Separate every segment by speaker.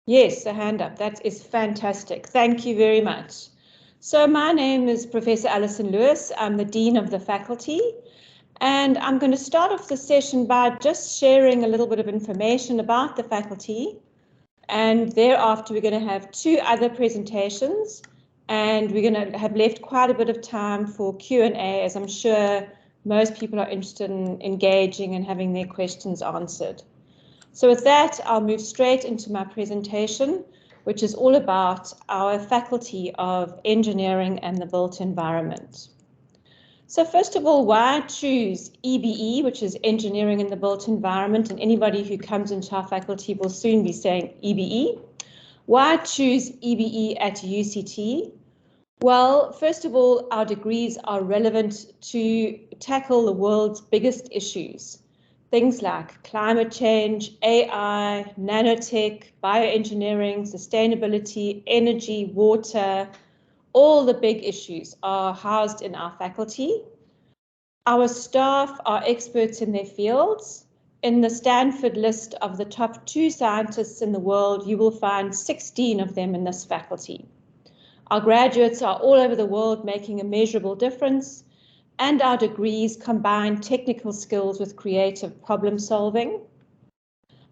Speaker 1: Yes, a hand up. That is fantastic. Thank you very much. So my name is Professor Alison Lewis. I'm the Dean of the Faculty, and I'm going to start off the session by just sharing a little bit of information about the faculty, and thereafter we're going to have two other presentations, and we're going to have left quite a bit of time for Q&A, as I'm sure most people are interested in engaging and having their questions answered. So with that, I'll move straight into my presentation, which is all about our Faculty of Engineering and the Built Environment. So first of all, why choose EBE, which is Engineering in the Built Environment, and anybody who comes into our faculty will soon be saying EBE. Why choose EBE at UCT? Well, first of all, our degrees are relevant to tackle the world's biggest issues. Things like climate change, AI, nanotech, bioengineering, sustainability, energy, water, all the big issues are housed in our faculty. Our staff are experts in their fields. In the Stanford list of the top 2 scientists in the world, you will find 16 of them in this faculty. Our graduates are all over the world making a measurable difference, and our degrees combine technical skills with creative problem solving.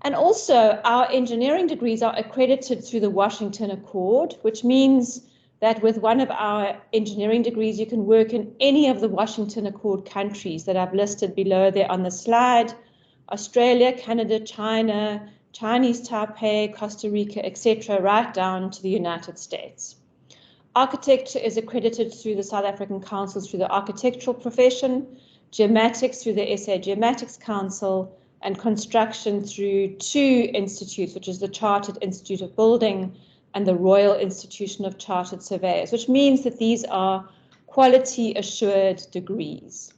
Speaker 1: And also, our engineering degrees are accredited through the Washington Accord, which means that with one of our engineering degrees, you can work in any of the Washington Accord countries that I've listed below there on the slide: Australia, Canada, China, Chinese Taipei, Costa Rica, etc., right down to the United States. Architecture is accredited through the South African Council through the architectural profession, geomatics through the SA Geomatics Council, and construction through 2 institutes, which is the Chartered Institute of Building and the Royal Institution of Chartered Surveyors, which means that these are quality assured degrees.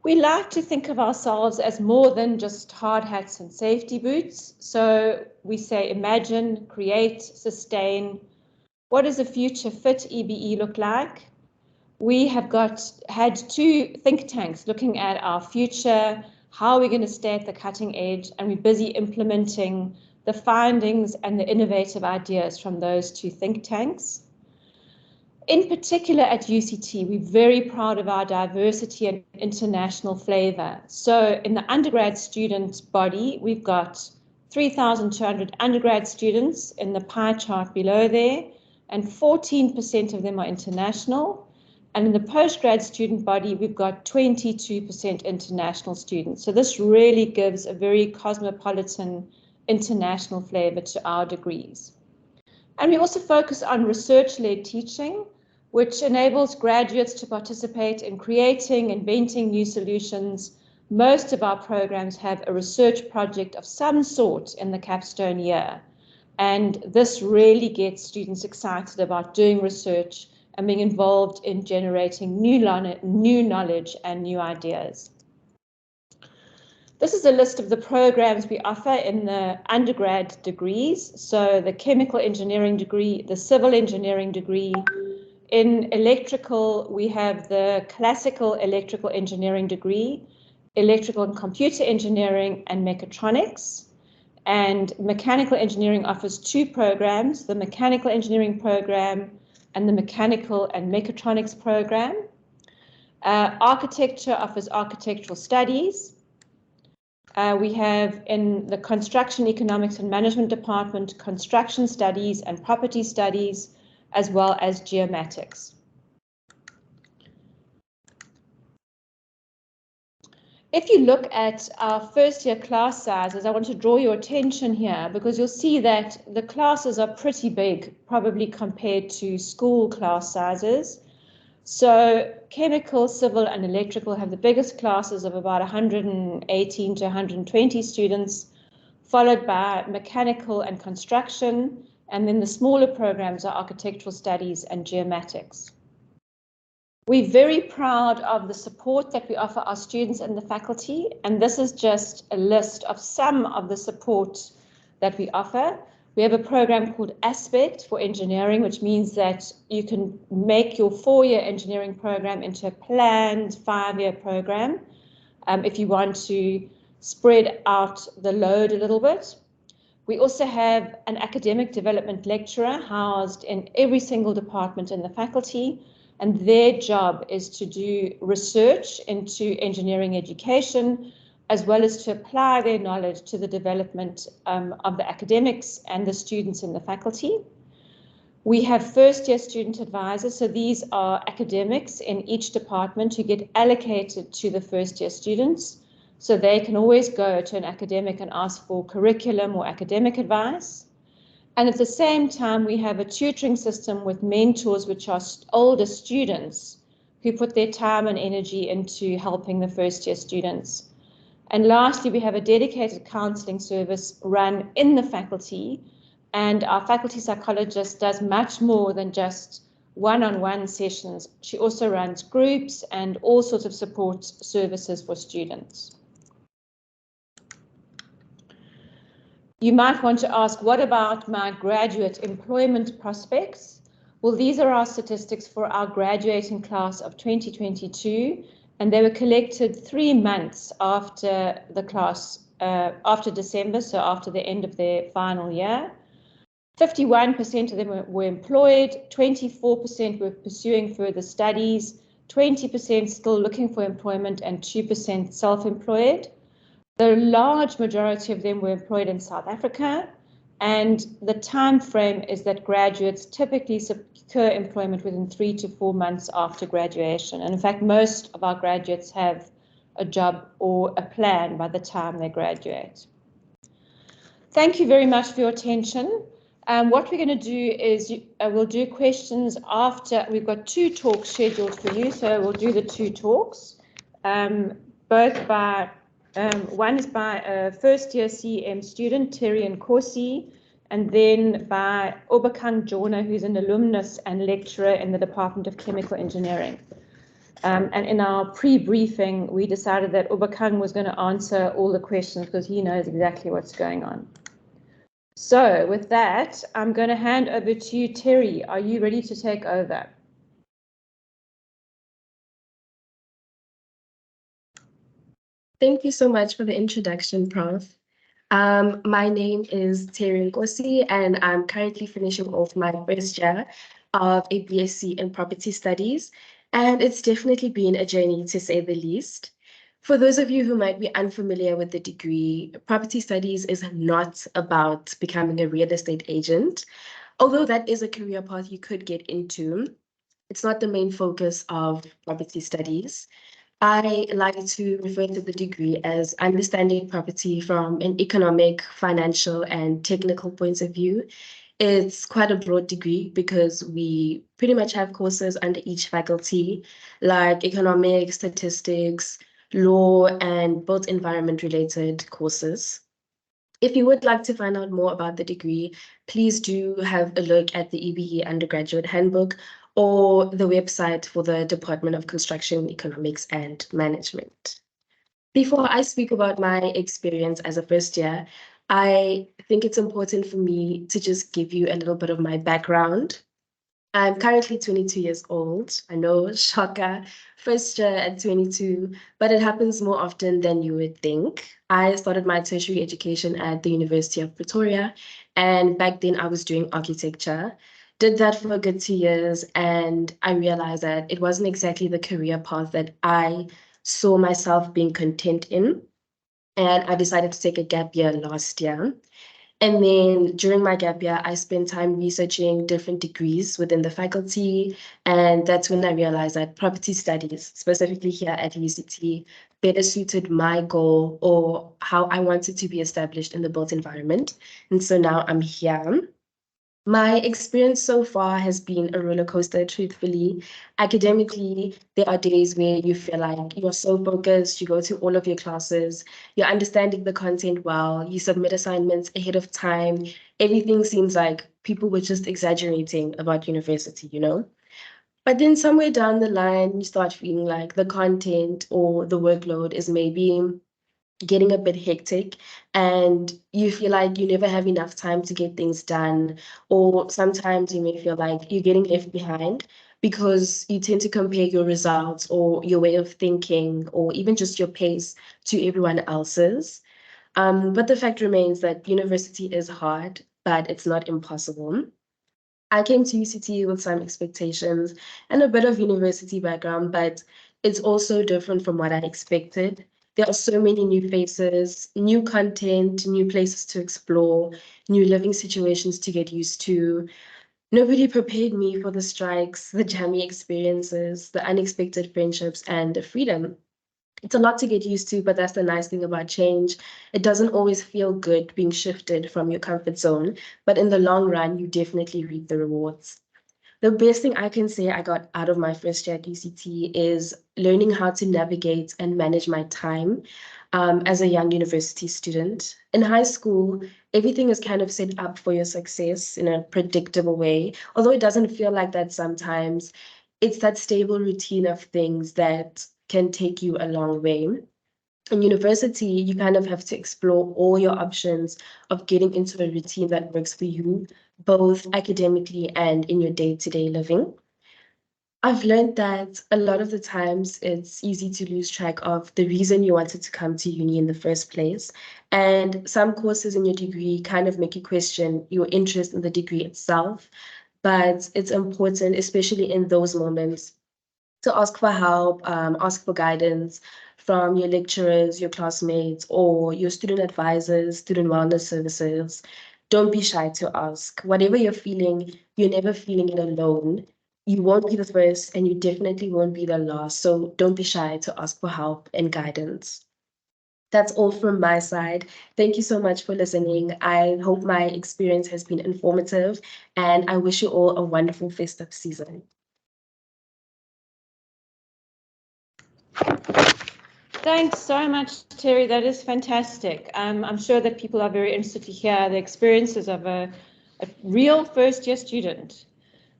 Speaker 1: We like to think of ourselves as more than just hard hats and safety boots. So we say imagine, create, sustain. What does a future fit EBE look like? We have had 2 think tanks looking at our future, how we're going to stay at the cutting edge, and we're busy implementing the findings and the innovative ideas from those 2 think tanks. In particular at UCT, we're very proud of our diversity and international flavor. So in the undergrad student body, we've got 3,200 undergrad students in the pie chart below there, and 14% of them are international. And in the postgrad student body, we've got 22% international students. So this really gives a very cosmopolitan international flavor to our degrees. And we also focus on research-led teaching, which enables graduates to participate in creating, inventing new solutions. Most of our programs have a research project of some sort in the capstone year. And this really gets students excited about doing research and being involved in generating new knowledge and new ideas. This is a list of the programs we offer in the undergrad degrees. So the chemical engineering degree, the civil engineering degree. In electrical, we have the classical electrical engineering degree, electrical and computer engineering, and mechatronics. And mechanical engineering offers 2 programs, the mechanical engineering program and the mechanical and mechatronics program. Architecture offers architectural studies. We have in the construction economics and management department, construction studies and property studies, as well as geomatics. If you look at our first year class sizes, I want to draw your attention here because you'll see that the classes are pretty big, probably compared to school class sizes. So chemical, civil, and electrical have the biggest classes of about 118 to 120 students, followed by mechanical and construction, and then the smaller programs are architectural studies and geomatics. We're very proud of the support that we offer our students and the faculty, and this is just a list of some of the support that we offer. We have a program called Aspect for engineering, which means that you can make your 4-year engineering program into a planned 5-year program if you want to spread out the load a little bit. We also have an academic development lecturer housed in every single department in the faculty, and their job is to do research into engineering education, as well as to apply their knowledge to the development of the academics and the students in the faculty. We have first-year student advisors, so these are academics in each department who get allocated to the first-year students, so they can always go to an academic and ask for curriculum or academic advice. And at the same time, we have a tutoring system with mentors, which are older students who put their time and energy into helping the first-year students. And lastly, we have a dedicated counselling service run in the faculty, and our faculty psychologist does much more than just one-on-one sessions. She also runs groups and all sorts of support services for students. You might want to ask, what about my graduate employment prospects? Well, these are our statistics for our graduating class of 2022, and they were collected 3 months after the class, after December, so after the end of their final year. 51% of them were employed, 24% were pursuing further studies, 20% still looking for employment, and 2% self-employed. The large majority of them were employed in South Africa, and the time frame is that graduates typically secure employment within 3 to 4 months after graduation. And in fact, most of our graduates have a job or a plan by the time they graduate. Thank you very much for your attention. What we're going to do is we'll do questions after. We've got 2 talks scheduled for you, so we'll do the 2 talks, both by, one is by a first-year CEM student, Terry Nkosi, and then by Obakang Jona, who's an alumnus and lecturer in the Department of Chemical Engineering. And in our pre-briefing, we decided that Obakang was going to answer all the questions because he knows exactly what's going on. So with that, I'm going to hand over to you, Terry. Are you ready to take over?
Speaker 2: Thank you so much for the introduction, Prof. My name is Terry Nkosi, and I'm currently finishing off my first year of a BSc in Property Studies, and it's definitely been a journey, to say the least. For those of you who might be unfamiliar with the degree, Property Studies is not about becoming a real estate agent. Although that is a career path you could get into, it's not the main focus of Property Studies. I like to refer to the degree as understanding property from an economic, financial, and technical point of view. It's quite a broad degree because we pretty much have courses under each faculty, like economics, statistics, law, and built environment related courses. If you would like to find out more about the degree, please do have a look at the EBE undergraduate handbook or the website for the Department of Construction, Economics and Management. Before I speak about my experience as a first year, I think it's important for me to just give you a little bit of my background. I'm currently 22 years old. I know, shocker, first year at 22, but it happens more often than you would think. I started my tertiary education at the University of Pretoria, and back then I was doing architecture. Did that for a good 2 years, and I realized that it wasn't exactly the career path that I saw myself being content in. And I decided to take a gap year last year. And then during my gap year, I spent time researching different degrees within the faculty. And that's when I realized that property studies, specifically here at UCT, better suited my goal or how I wanted to be established in the built environment. And so now I'm here. My experience so far has been a roller coaster, truthfully. Academically, there are days where you feel like you're so focused, you go to all of your classes, you're understanding the content well, you submit assignments ahead of time. Everything seems like people were just exaggerating about university, you know? But then somewhere down the line, you start feeling like the content or the workload is maybe getting a bit hectic and you feel like you never have enough time to get things done, or sometimes you may feel like you're getting left behind because you tend to compare your results or your way of thinking or even just your pace to everyone else's. But the fact remains that university is hard, but it's not impossible. I came to UCT with some expectations and a bit of university background, but it's also different from what I expected. There are so many new faces, new content, new places to explore, new living situations to get used to. Nobody prepared me for the strikes, the jammy experiences, the unexpected friendships, and the freedom. It's a lot to get used to, but that's the nice thing about change. It doesn't always feel good being shifted from your comfort zone, but in the long run, you definitely reap the rewards. The best thing I can say I got out of my first year at UCT is learning how to navigate and manage my time as a young university student. In high school, everything is kind of set up for your success in a predictable way, although it doesn't feel like that sometimes. It's that stable routine of things that can take you a long way. In university, you kind of have to explore all your options of getting into a routine that works for you, both academically and in your day-to-day living. I've learned that a lot of the times it's easy to lose track of the reason you wanted to come to uni in the first place. And some courses in your degree kind of make you question your interest in the degree itself. But it's important, especially in those moments, to ask for help, ask for guidance from your lecturers, your classmates, or your student advisors, student wellness services. Don't be shy to ask. Whatever you're feeling, you're never feeling it alone. You won't be the first, and you definitely won't be the last. So don't be shy to ask for help and guidance. That's all from my side. Thank you so much for listening. I hope my experience has been informative, and I wish you all a wonderful festive season.
Speaker 1: Thanks so much, Terry. That is fantastic. I'm sure that people are very interested to hear the experiences of a real first-year student.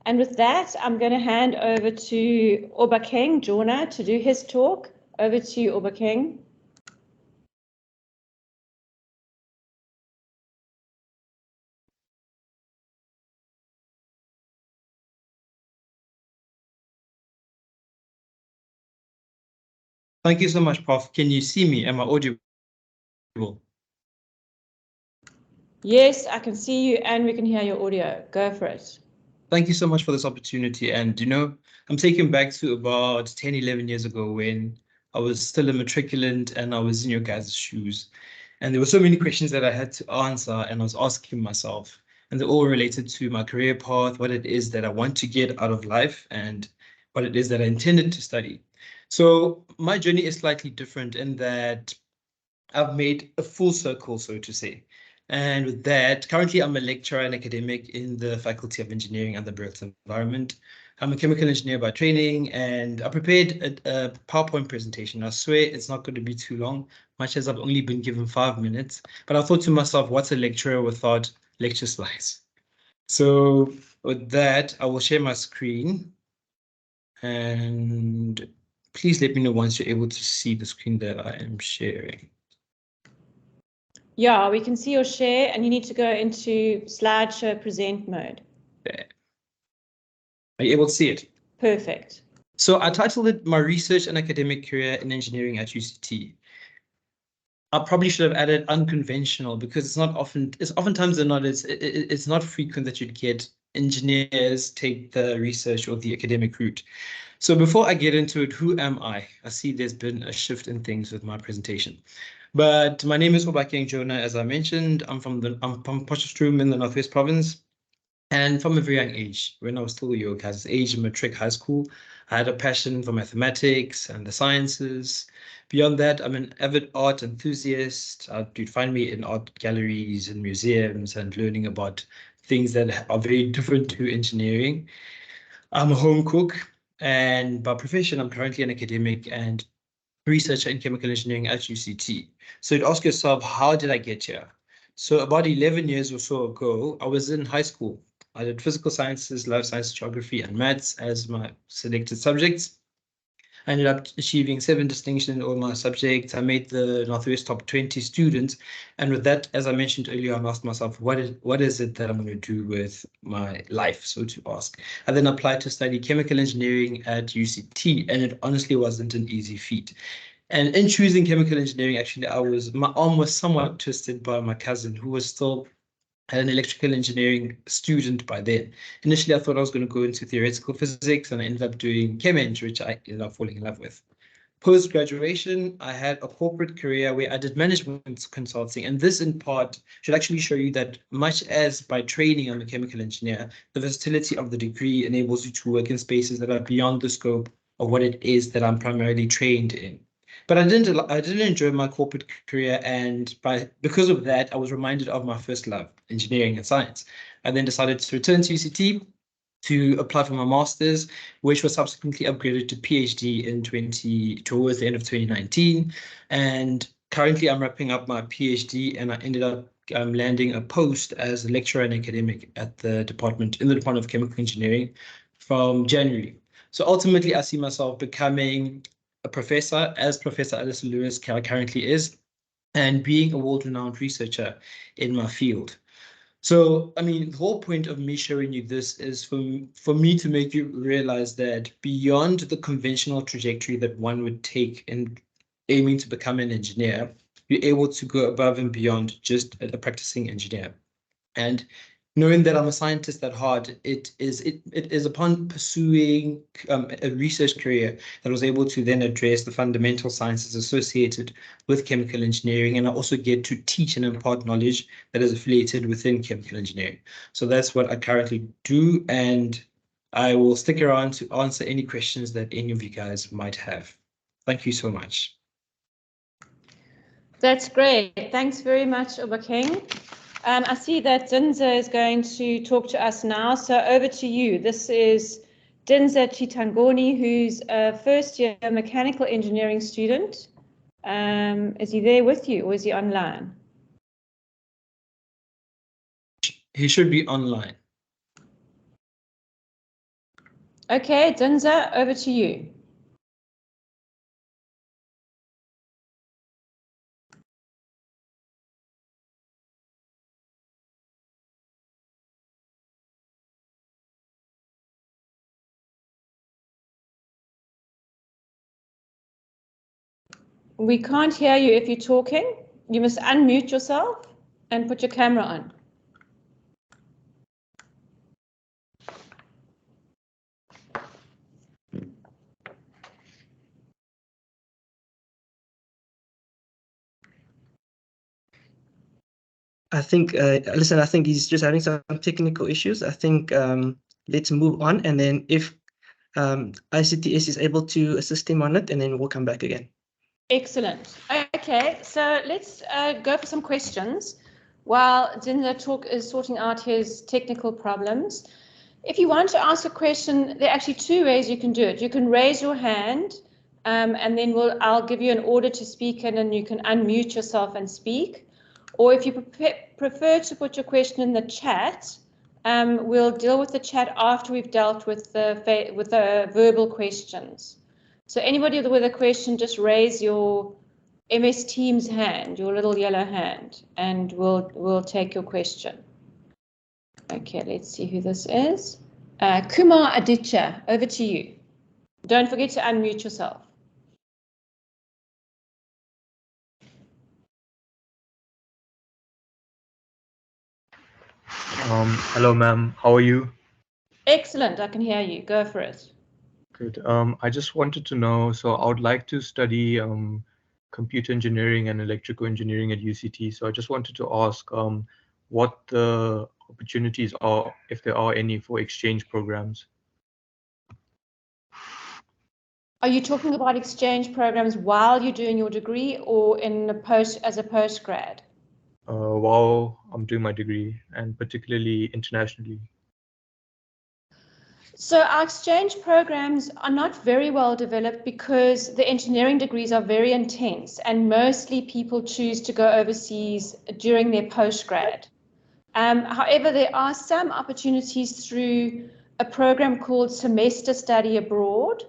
Speaker 1: And with that, I'm going to hand over to Obakeng Jona to do his talk. Over to you, Obakeng.
Speaker 3: Thank you so much, Prof. Can you see me? Am I audible?
Speaker 1: Yes, I can see you and we can hear your audio. Go for it.
Speaker 3: Thank you so much for this opportunity. And, I'm taken back to about 10, 11 years ago when I was still a matriculant and I was in your guys' shoes. And there were so many questions that I had to answer and I was asking myself. And they're all related to my career path, what it is that I want to get out of life and what it is that I intended to study. So my journey is slightly different in that I've made a full circle, so to say. And with that, currently I'm a lecturer and academic in the Faculty of Engineering and the Built Environment. I'm a chemical engineer by training, and I prepared a PowerPoint presentation. I swear it's not going to be too long, much as I've only been given 5 minutes. But I thought to myself, what's a lecturer without lecture slides? So with that, I will share my screen. And please let me know once you're able to see the screen that I am sharing.
Speaker 1: Yeah, we can see your share and you need to go into slideshow present mode.
Speaker 3: There. Are you able to see it?
Speaker 1: Perfect.
Speaker 3: So I titled it My Research and Academic Career in Engineering at UCT. I probably should have added unconventional because it's oftentimes it's not frequent that you'd get engineers take the research or the academic route. So before I get into it, who am I? I see there's been a shift in things with my presentation. But my name is Obakeng Jona, as I mentioned. I'm from Potchefstroom in the Northwest Province. And from a very young age, when I was still your guys' age in matric high school, I had a passion for mathematics and the sciences. Beyond that, I'm an avid art enthusiast. You'd find me in art galleries and museums and learning about things that are very different to engineering. I'm a home cook, and by profession, I'm currently an academic and researcher in chemical engineering at UCT. So you'd ask yourself, how did I get here? So about 11 years or so ago, I was in high school. I did physical sciences, life science, geography, and maths as my selected subjects. I ended up achieving 7 distinctions in all my subjects. I made the Northwest top 20 students. And with that, as I mentioned earlier, I asked myself, what is it that I'm going to do with my life, so to ask. I then applied to study chemical engineering at UCT, and it honestly wasn't an easy feat. And in choosing chemical engineering, actually, my arm was somewhat twisted by my cousin, who was still an electrical engineering student by then. Initially, I thought I was going to go into theoretical physics, and I ended up doing chem eng, which I ended up falling in love with. Post-graduation, I had a corporate career where I did management consulting, and this in part should actually show you that much as by training I'm a chemical engineer, the versatility of the degree enables you to work in spaces that are beyond the scope of what it is that I'm primarily trained in. But I didn't enjoy my corporate career, and because of that, I was reminded of my first love, engineering and science. I then decided to return to UCT to apply for my master's, which was subsequently upgraded to PhD towards the end of 2019. And currently I'm wrapping up my PhD, and I ended up landing a post as a lecturer and academic at the Department of Chemical Engineering from January. So ultimately, I see myself becoming a professor, as Professor Alison Lewis currently is, and being a world-renowned researcher in my field. So, I mean, the whole point of me showing you this is for me to make you realize that beyond the conventional trajectory that one would take in aiming to become an engineer, you're able to go above and beyond just a practicing engineer. And knowing that I'm a scientist at heart, it is upon pursuing a research career that I was able to then address the fundamental sciences associated with chemical engineering, and I also get to teach and impart knowledge that is affiliated within chemical engineering. So that's what I currently do, and I will stick around to answer any questions that any of you guys might have. Thank you so much.
Speaker 1: That's great. Thanks very much, Obakeng. I see that Dinza is going to talk to us now, so over to you. This is Dinza Chitangoni, who's a first-year mechanical engineering student. Is he there with you, or is he online?
Speaker 3: He should be online.
Speaker 1: Okay, Dinza, over to you. We can't hear you if you're talking. You must unmute yourself and put your camera on.
Speaker 4: I think, listen, I think he's just having some technical issues. I think let's move on, and then if ICTS is able to assist him on it, and then we'll come back again.
Speaker 1: Excellent. Okay, so let's go for some questions while Dinza is sorting out his technical problems. If you want to ask a question, there are actually two ways you can do it. You can raise your hand, and then I'll give you an order to speak in, and you can unmute yourself and speak. Or if you prefer to put your question in the chat, we'll deal with the chat after we've dealt with the verbal questions. So anybody with a question, just raise your MS Teams hand, your little yellow hand, and we'll take your question. Okay, let's see who this is. Kumar Aditya, over to you. Don't forget to unmute yourself.
Speaker 5: Hello, ma'am. How are you?
Speaker 1: Excellent, I can hear you. Go for it.
Speaker 5: Good. I just wanted to know, so I would like to study computer engineering and electrical engineering at UCT. So I just wanted to ask what the opportunities are, if there are any, for exchange programs.
Speaker 1: Are you talking about exchange programs while you're doing your degree, or as a postgrad?
Speaker 5: While I'm doing my degree, and particularly internationally.
Speaker 1: So our exchange programs are not very well developed because the engineering degrees are very intense, and mostly people choose to go overseas during their postgrad. However, there are some opportunities through a program called Semester Study Abroad.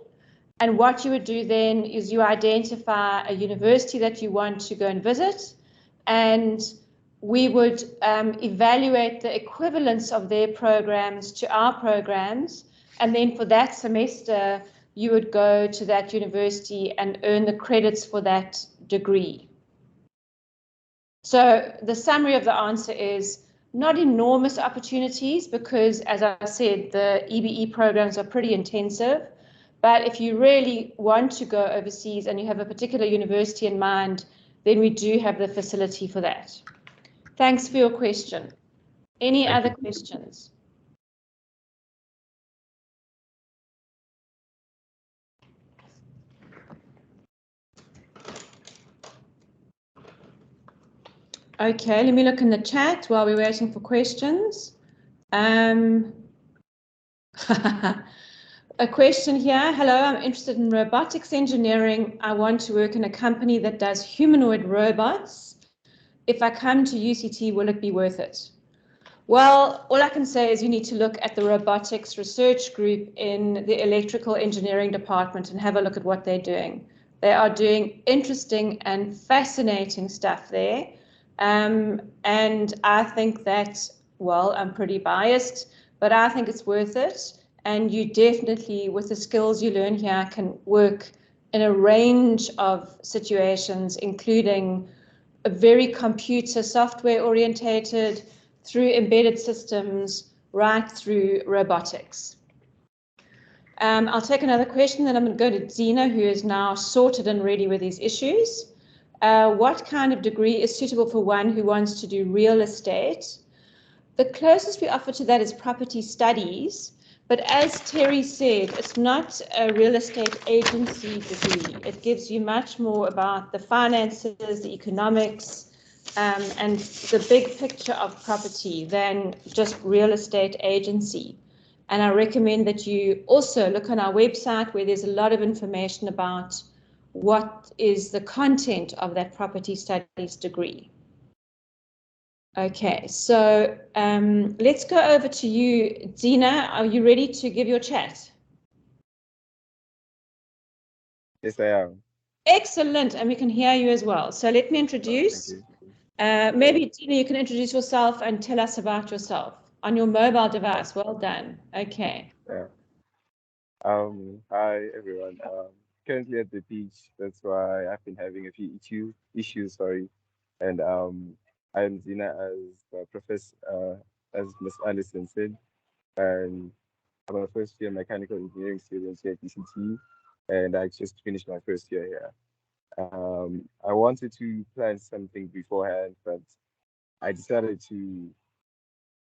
Speaker 1: And what you would do then is you identify a university that you want to go and visit, and we would evaluate the equivalence of their programs to our programs. And then for that semester, you would go to that university and earn the credits for that degree. So the summary of the answer is not enormous opportunities because, as I said, the EBE programs are pretty intensive. But if you really want to go overseas and you have a particular university in mind, then we do have the facility for that. Thanks for your question. Any other questions? Okay, let me look in the chat while we're waiting for questions. A question here. Hello, I'm interested in robotics engineering. I want to work in a company that does humanoid robots. If I come to UCT, will it be worth it? Well, all I can say is you need to look at the robotics research group in the electrical engineering department and have a look at what they're doing. They are doing interesting and fascinating stuff there. And I think that, well, I'm pretty biased, but I think it's worth it. And you definitely, with the skills you learn here, can work in a range of situations, including a very computer software orientated, through embedded systems, right through robotics. I'll take another question, then I'm going to go to Zena, who is now sorted and ready with these issues. What kind of degree is suitable for one who wants to do real estate? The closest we offer to that is property studies, but as Terry said, it's not a real estate agency degree. It gives you much more about the finances, the economics, and the big picture of property than just real estate agency. And I recommend that you also look on our website where there's a lot of information about what is the content of that property studies degree. Okay, so let's go over to you, Zena. Are you ready to give your chat?
Speaker 6: Yes, I am.
Speaker 1: Excellent, and we can hear you as well. So let me introduce. Maybe, Zena, you can introduce yourself and tell us about yourself on your mobile device. Well done. Okay.
Speaker 6: Yeah. Hi everyone. Currently at the beach. That's why I've been having a few issues. Sorry, and I'm Zina as Professor as Miss Allison said, and I'm a first year mechanical engineering student here at ECT, and I just finished my first year here. I wanted to plan something beforehand, but I decided to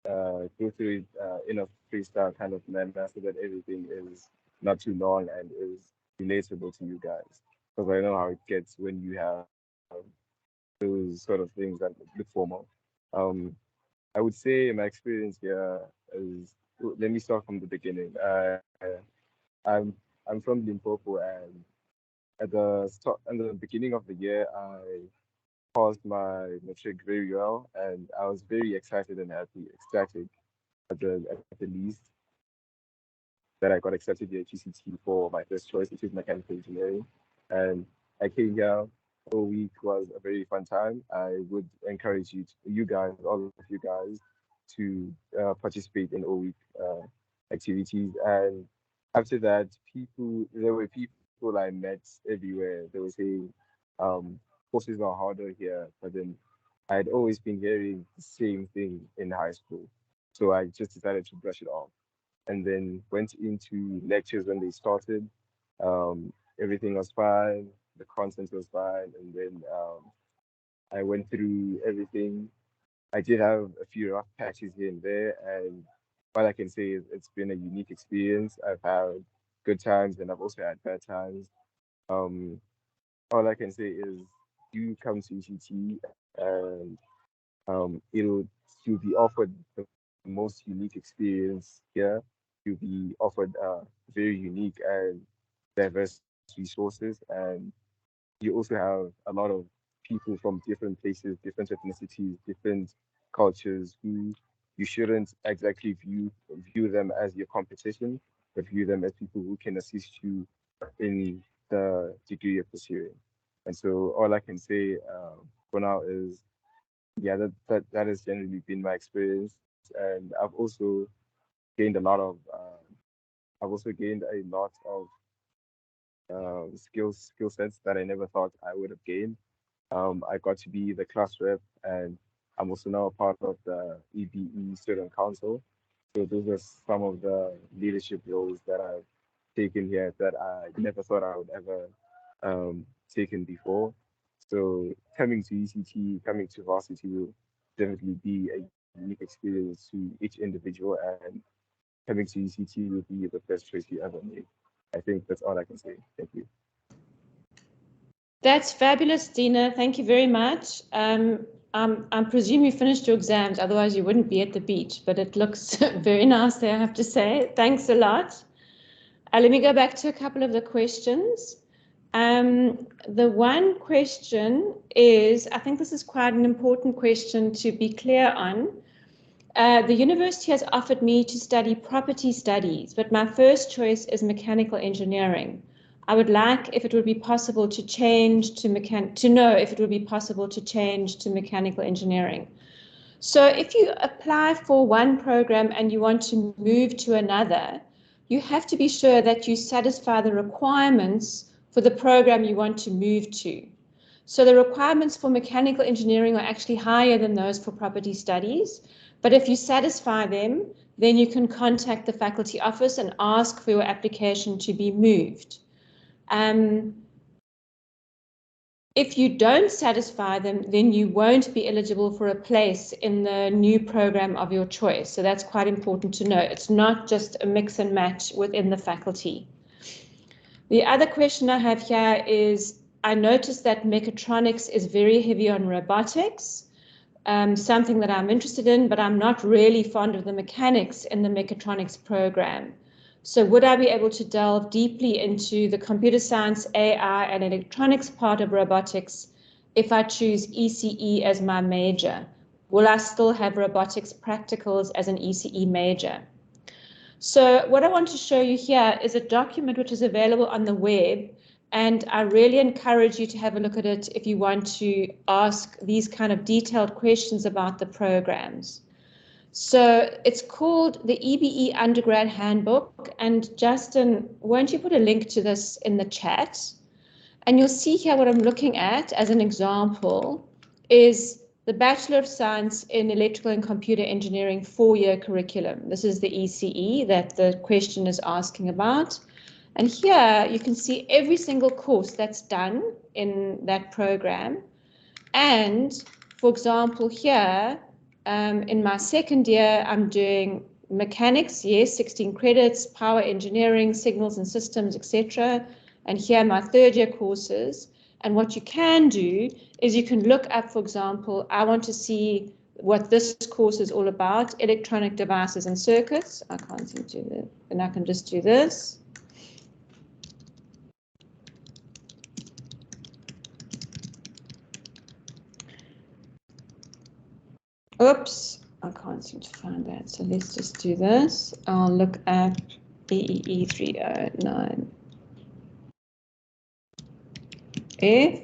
Speaker 6: go through it in a freestyle kind of manner so that everything is not too long and is relatable to you guys. Because I know how it gets when you have those sort of things that look formal. I would say my experience here is, let me start from the beginning. I'm I'm from Limpopo, and at the beginning of the year, I passed my matric very well, and I was very excited and happy, ecstatic at the least that I got accepted here at GCT for my first choice, which is mechanical engineering. And I came here. A week was a very fun time. I would encourage you guys, all of you guys, to participate in all week activities. And after that, there were people I met everywhere. They were saying courses are harder here, but then I had always been hearing the same thing in high school. So I just decided to brush it off and then went into lectures when they started. Everything was fine, the content was fine, and then I went through everything. I did have a few rough patches here and there, and what I can say is it's been a unique experience. I've had good times and I've also had bad times. Um, all I can say is you come to ECT and you'll be offered the most unique experience here. You'll be offered very unique and diverse resources, and you also have a lot of people from different places, different ethnicities, different cultures who you shouldn't exactly view them as your competition, but view them as people who can assist you in the degree you're pursuing. And so all I can say for now is, yeah, that has generally been my experience, and gained a lot of I've also gained a lot of skill sets that I never thought I would have gained. I got to be the class rep, and I'm also now a part of the EBE Student Council. So those are some of the leadership roles that I've taken here that I never thought I would ever taken before. So coming to ECT, coming to varsity will definitely be a unique experience to each individual, and coming to ECT will be the best choice you ever made. I think that's all I can say. Thank you.
Speaker 1: That's fabulous, Dina. Thank you very much. I presume you finished your exams, otherwise you wouldn't be at the beach, but it looks very nice there, I have to say. Thanks a lot. Let me go back to a couple of the questions. The one question is, I think this is quite an important question to be clear on. The university has offered me to study property studies, but my first choice is mechanical engineering. I would like if it would be possible to change to know if it would be possible to change to mechanical engineering. So if you apply for one program and you want to move to another, you have to be sure that you satisfy the requirements for the program you want to move to. So the requirements for mechanical engineering are actually higher than those for property studies. But if you satisfy them, then you can contact the faculty office and ask for your application to be moved. If you don't satisfy them, then you won't be eligible for a place in the new program of your choice. So that's quite important to know. It's not just a mix and match within the faculty. The other question I have here is, I noticed that mechatronics is very heavy on robotics, something that I'm interested in, but I'm not really fond of the mechanics in the mechatronics program. So would I be able to delve deeply into the computer science, AI, and electronics part of robotics if I choose ECE as my major? Will I still have robotics practicals as an ECE major? So what I want to show you here is a document which is available on the web, and I really encourage you to have a look at it if you want to ask these kind of detailed questions about the programs. So it's called the EBE Undergrad Handbook, and Justin, won't you put a link to this in the chat? And you'll see here what I'm looking at as an example is the Bachelor of Science in Electrical and Computer Engineering 4-year curriculum. This is the ECE that the question is asking about. And here you can see every single course that's done in that program. And for example, here, in my second year, I'm doing mechanics, yes, 16 credits, power engineering, signals and systems, etc. And here are my third year courses. And what you can do is you can look up, for example, I want to see what this course is all about, electronic devices and circuits. I can't seem to do that, and I can just do this. Oops, I can't seem to find that. So let's just do this. I'll look at EEE 309F.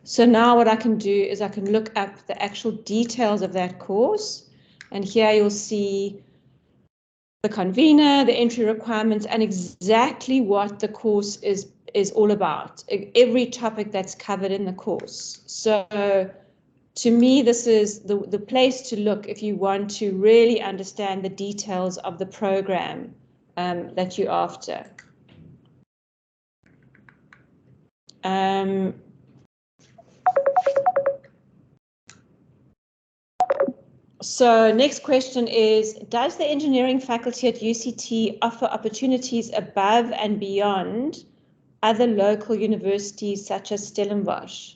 Speaker 1: So now what I can do is I can look up the actual details of that course. And here you'll see the convener, the entry requirements, and exactly what the course is all about. Every topic that's covered in the course. So to me, this is the place to look if you want to really understand the details of the program that you're after. So next question is, does the engineering faculty at UCT offer opportunities above and beyond other local universities such as Stellenbosch?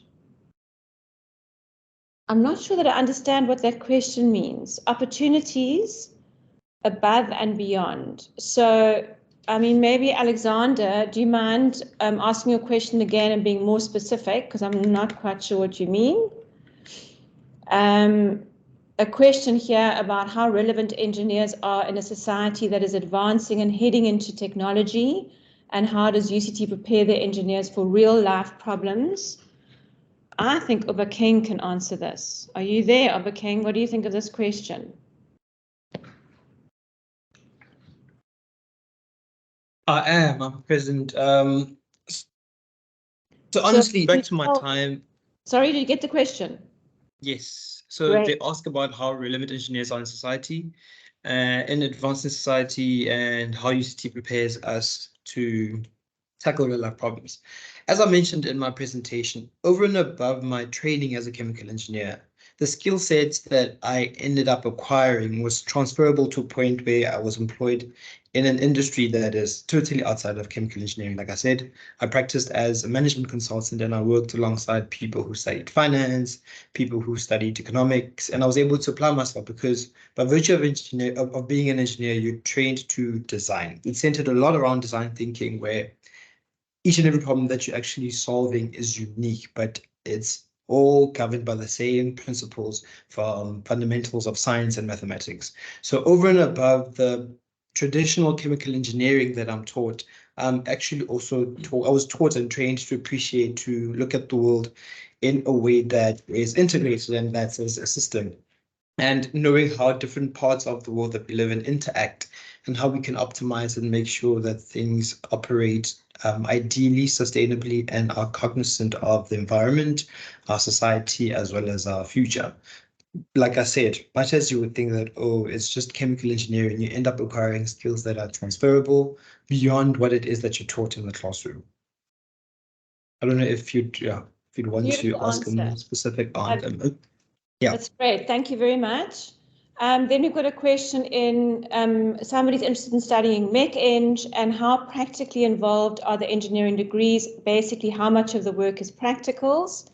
Speaker 1: I'm not sure that I understand what that question means. Opportunities above and beyond. So, I mean, maybe Alexander, do you mind asking your question again and being more specific? Because I'm not quite sure what you mean. A question here about how relevant engineers are in a society that is advancing and heading into technology, and how does UCT prepare their engineers for real life problems? I think Obakeng can answer this. Are you there, Obakeng? What do you think of this question?
Speaker 3: I am. I'm present. So honestly, back to my
Speaker 1: oh,
Speaker 3: time,
Speaker 1: Sorry, did you get the question?
Speaker 3: yes. So
Speaker 1: Great.
Speaker 3: they ask about how relevant engineers are in society, in advancing society, and how UCT prepares us to tackle real life problems. As I mentioned in my presentation, over and above my training as a chemical engineer, the skill sets that I ended up acquiring was transferable to a point where I was employed in an industry that is totally outside of chemical engineering. Like I said, I practiced as a management consultant and I worked alongside people who studied finance, people who studied economics, and I was able to apply myself because by virtue of being an engineer, you're trained to design. It centered a lot around design thinking where each and every problem that you're actually solving is unique, but it's all governed by the same principles from fundamentals of science and mathematics. So over and above the traditional chemical engineering that I'm taught, actually also I was taught and trained to appreciate, to look at the world in a way that is integrated and that's as a system. And knowing how different parts of the world that we live in interact and how we can optimize and make sure that things operate ideally, sustainably, and are cognizant of the environment, our society, as well as our future. Like I said, much as you would think that, oh, it's just chemical engineering, you end up acquiring skills that are transferable beyond what it is that you're taught in the classroom. I don't know if you'd want to ask a more specific answer. Yeah.
Speaker 1: That's great. Thank you very much. Then we've got a question in somebody's interested in studying mech eng and how practically involved are the engineering degrees? Basically, how much of the work is practicals?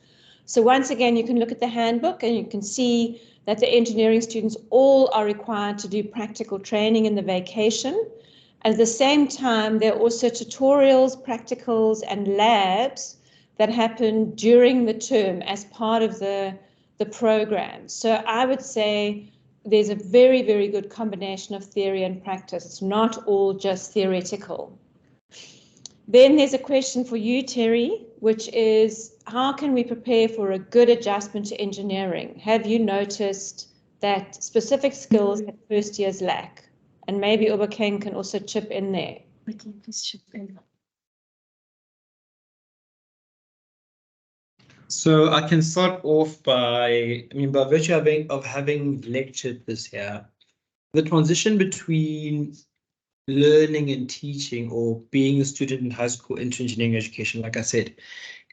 Speaker 1: So once again, you can look at the handbook and you can see that the engineering students all are required to do practical training in the vacation. At the same time, there are also tutorials, practicals, and labs that happen during the term as part of the program. So I would say there's a very, very good combination of theory and practice. It's not all just theoretical. Then there's a question for you, Terry, which is how can we prepare for a good adjustment to engineering? Have you noticed that specific skills that first years lack? And maybe Obakeng can also chip in there.
Speaker 2: Okay, please chip in.
Speaker 3: So I can start off by virtue of having lectured this year, the transition between learning and teaching or being a student in high school into engineering education, like I said,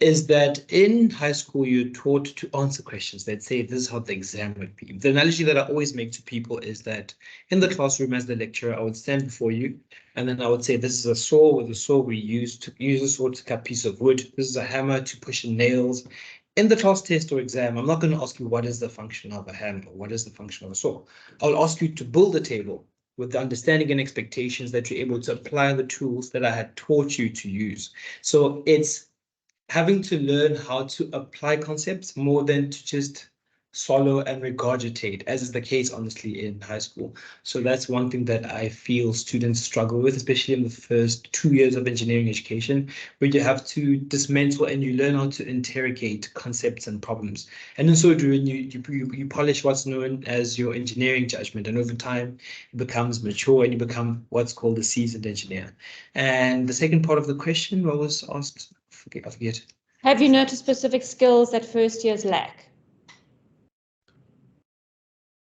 Speaker 3: is that in high school, you're taught to answer questions that say, this is how the exam would be. The analogy that I always make to people is that in the classroom as the lecturer, I would stand before you, and then I would say, this is a saw. With a saw, we use a saw to cut a piece of wood. This is a hammer to push in nails. In the class test or exam, I'm not going to ask you what is the function of a hammer or what is the function of a saw. I'll ask you to build a table with the understanding and expectations that you're able to apply the tools that I had taught you to use. So it's having to learn how to apply concepts more than to just swallow and regurgitate, as is the case, honestly, in high school. So that's one thing that I feel students struggle with, especially in the first 2 years of engineering education, where you have to dismantle and you learn how to interrogate concepts and problems. And in so doing, you polish what's known as your engineering judgment. And over time, it becomes mature and you become what's called a seasoned engineer. And the second part of the question, what was asked? I forget.
Speaker 1: Have you noticed specific skills that first years lack?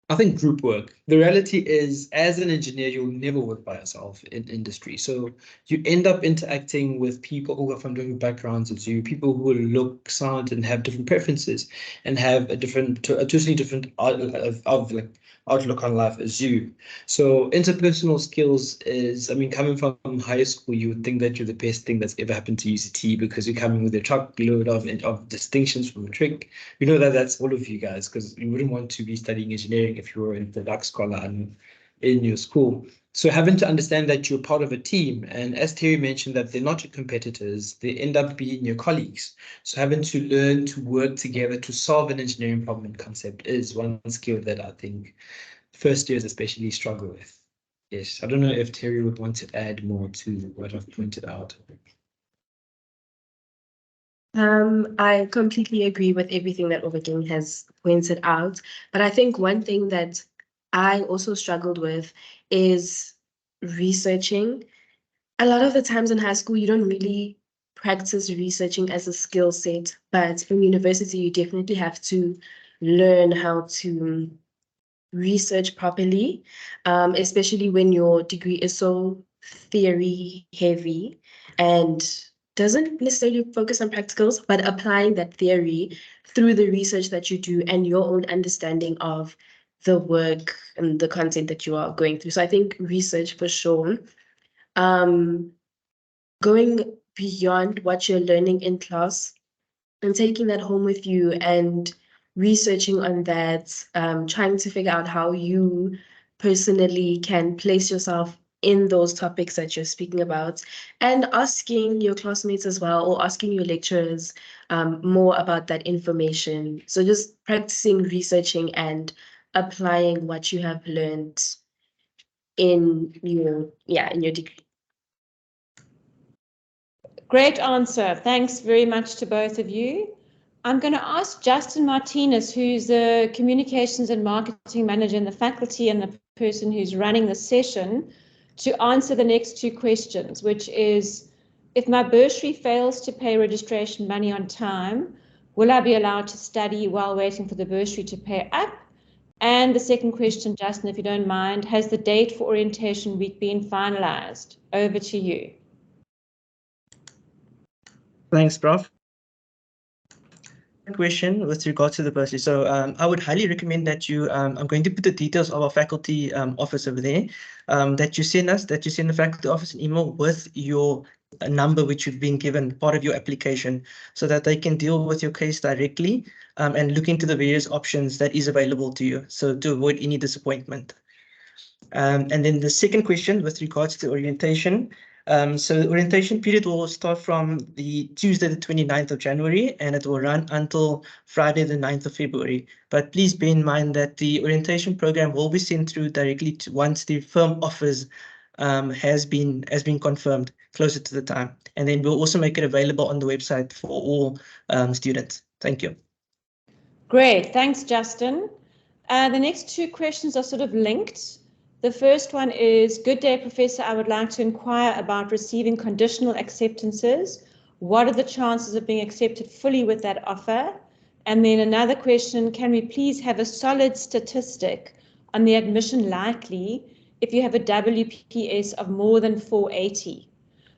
Speaker 3: I think group work. The reality is, as an engineer, you'll never work by yourself in industry. So you end up interacting with people who are from different backgrounds as you, people who look, sound, and have different preferences, and have a totally different outlook on life as you. So interpersonal skills is, coming from high school, you would think that you're the best thing that's ever happened to UCT because you're coming with a truckload of distinctions from matric. We know that that's all of you guys, because you wouldn't want to be studying engineering if you were in the dark scholar and in your school. So having to understand that you're part of a team, and as Terry mentioned, that they're not your competitors, they end up being your colleagues. So having to learn to work together to solve an engineering problem and concept is one skill that I think first years especially struggle with. Yes, I don't know if Terry would want to add more to what I've pointed out.
Speaker 2: I completely agree with everything that Obakeng has pointed out, but I think one thing that I also struggled with is researching. A lot of the times in high school, you don't really practice researching as a skill set, but in university, you definitely have to learn how to research properly, especially when your degree is so theory heavy and doesn't necessarily focus on practicals, but applying that theory through the research that you do and your own understanding of the work and the content that you are going through. So I think research for sure. Going beyond what you're learning in class and taking that home with you and researching on that, trying to figure out how you personally can place yourself in those topics that you're speaking about, and asking your classmates as well, or asking your lecturers more about that information. So just practicing researching and applying what you have learned in your degree.
Speaker 1: Great answer. Thanks very much to both of you. I'm going to ask Justin Martinez, who's the Communications and Marketing Manager in the faculty and the person who's running the session, to answer the next two questions, which is, if my bursary fails to pay registration money on time, will I be allowed to study while waiting for the bursary to pay up? And the second question, Justin, if you don't mind, has the date for orientation week been finalized? Over to you.
Speaker 4: Thanks, Prof. Question with regard to the bursary. So I would highly recommend that you, I'm going to put the details of our faculty office over there, that you send the faculty office an email with your number which you've been given, part of your application, so that they can deal with your case directly and look into the various options that is available to you, so to avoid any disappointment. And then the second question with regards to orientation. So the orientation period will start from the Tuesday, the 29th of January, and it will run until Friday, the 9th of February. But please bear in mind that the orientation program will be sent through directly to once the firm offers has been confirmed closer to the time. And then we'll also make it available on the website for all students. Thank you.
Speaker 1: Great, thanks, Justin. The next two questions are sort of linked. The first one is, good day, Professor. I would like to inquire about receiving conditional acceptances. What are the chances of being accepted fully with that offer? And then another question, can we please have a solid statistic on the admission likely if you have a WPS of more than 480?